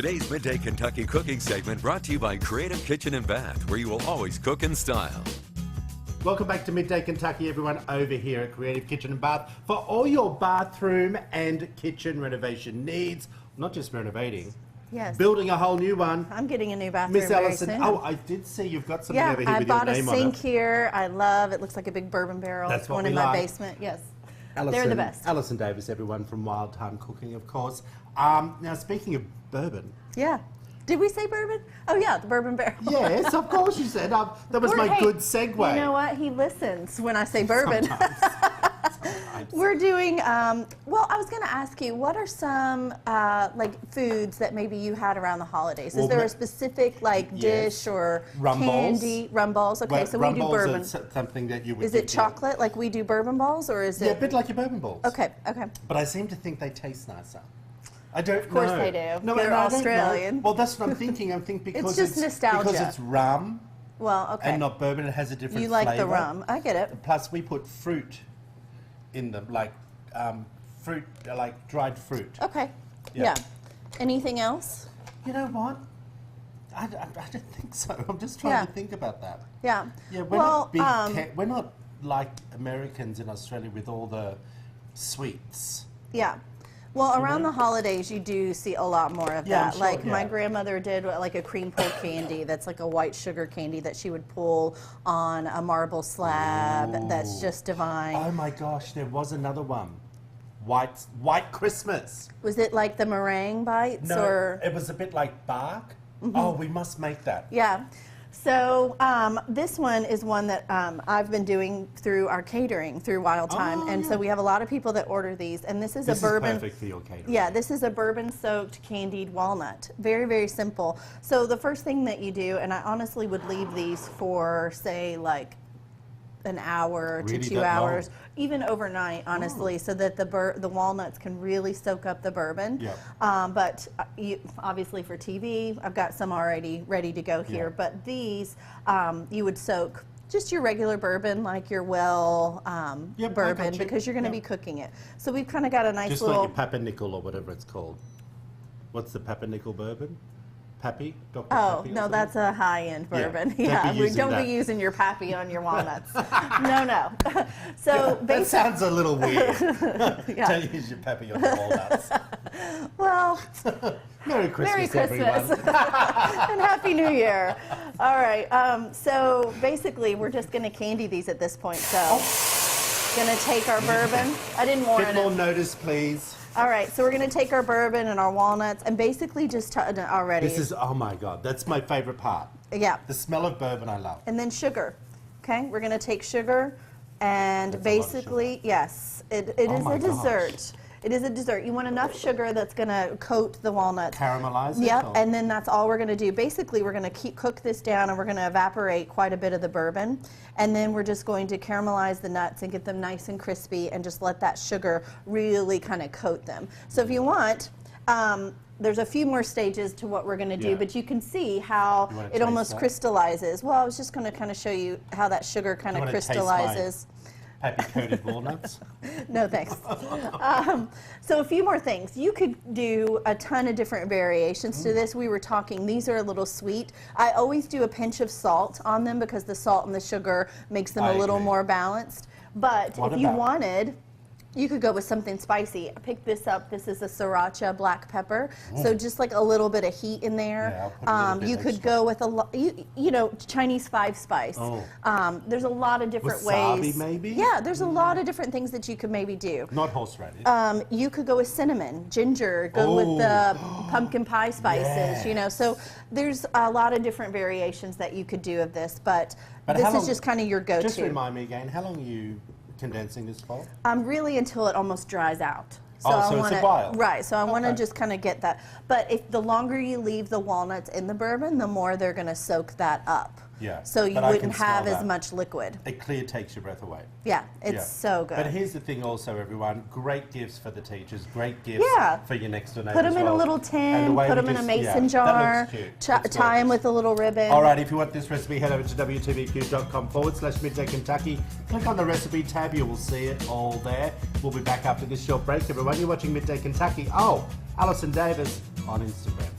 Today's Midday Kentucky cooking segment brought to you by Creative Kitchen and Bath, where you will always cook in style. Welcome back to Midday Kentucky, everyone, over here at Creative Kitchen and Bath for all your bathroom and kitchen renovation needs. Not just renovating. Yes. Building a whole new one. I'm getting a new bathroom Miss Allison, very soon. oh, I did see you've got something over here with your name on it. I bought a sink here. I love it. Looks like a big bourbon barrel. That's what one we in my like. basement. Yes. Allison, they're the best. Allison Davis, everyone, from Wild Time Cooking, of course. Now, speaking of bourbon. Yeah. Did we say bourbon? Oh, yeah, the bourbon barrel. Yes, of course you said. That was my good segue. You know what? He listens when I say bourbon. Sometimes. We're doing, well, I was going to ask you, what are some, like, foods that maybe you had around the holidays? Is there a specific, like, dish or candy? Rum balls. Okay, so we do bourbon. Is something that you would Is it chocolate, like we do bourbon balls, or is it? Yeah, a bit like your bourbon balls. Okay, okay. But I seem to think they taste nicer. I don't know. Of course they do. No, They're I don't Australian. know. Well, that's what I'm thinking. I'm thinking because it's just nostalgia. Because it's rum. Well, okay. And not bourbon. It has a different flavor. You like flavor. the rum. I get it. Plus, we put fruit in them, like fruit, like dried fruit. Okay. Yeah. Anything else? You know what? I don't think so. I'm just trying to think about that. Yeah. Yeah, we're not big. We're not like Americans in Australia with all the sweets. Yeah. Well, around the holidays, you do see a lot more of that. Sure, like my grandmother did, like a cream pull candy. That's like a white sugar candy that she would pull on a marble slab. Ooh. That's just divine. Oh my gosh, there was another one. White Christmas. Was it like the meringue bites? No, or? It was a bit like bark. Mm-hmm. Oh, we must make that. Yeah. So this one is one that I've been doing through our catering, through Wild Time. And so we have a lot of people that order these. And this is a bourbon. This is perfect for your catering. Yeah, this is a bourbon-soaked candied walnut. Very, very simple. So the first thing that you do, and I honestly would leave these for, say, like an hour to 2 hours, even overnight, honestly, so that the walnuts can really soak up the bourbon. Yep. But obviously for TV, I've got some already ready to go here. Yep. But these, you would soak just your regular bourbon, like your bourbon, because you're going to be cooking it. So we've kind of got a nice just little... like your Pumpernickel or whatever it's called. What's the Pumpernickel bourbon? Pappy? Dr. Oh, Pappy no, that's a high-end bourbon. Yeah, we don't be using your Pappy on your walnuts. No. So that sounds a little weird. Don't use your Pappy on your walnuts. Well, Merry Christmas, everyone. And Happy New Year. All right, so basically we're just going to candy these at this point. So going to take our bourbon. I didn't warn it. Bit more notice, please. All right, so we're going to take our bourbon and our walnuts and basically just already. This is, oh my God, that's my favorite part. Yeah. The smell of bourbon I love. And then sugar. Okay, we're going to take sugar and that's basically, yes, it is a dessert. Gosh. It is a dessert. You want enough sugar that's going to coat the walnuts. Caramelize it? Yep, and then that's all we're going to do. Basically, we're going to cook this down and we're going to evaporate quite a bit of the bourbon. And then we're just going to caramelize the nuts and get them nice and crispy and just let that sugar really kind of coat them. So if you want, there's a few more stages to what we're going to do, but you can see how it almost crystallizes. Well, I was just going to kind of show you how that sugar kind of crystallizes. Happy coated walnuts? No, thanks. So a few more things. You could do a ton of different variations to this. We were talking, these are a little sweet. I always do a pinch of salt on them because the salt and the sugar makes them a little more balanced. But if you wanted, you could go with something spicy. I picked this up. This is a sriracha black pepper. So just like a little bit of heat in there. You could go with you know, Chinese 5-spice. There's a lot of different ways. Maybe? Yeah, there's a lot of different things that you could maybe do. Not horseradish. You could go with cinnamon, ginger, go with the pumpkin pie spices, you know. So there's a lot of different variations that you could do of this, but this is just kind of your go-to. Just remind me again, how long are you condensing this for? Really until it almost dries out. So it's a while. Right, so I want to just kind of get that. But if the longer you leave the walnuts in the bourbon, the more they're going to soak that up. Yeah. So you wouldn't have as much liquid. It clear takes your breath away. Yeah, it's so good. But here's the thing also, everyone, great gifts for the teachers, great gifts for your next door neighbor. Put them in a little tin, put them in a mason jar, tie them with a little ribbon. All right, if you want this recipe, head over to wtvq.com/Midday Kentucky. Click on the recipe tab, you will see it all there. We'll be back after this short break, everyone. You're watching Midday Kentucky. Oh, Allison Davis on Instagram.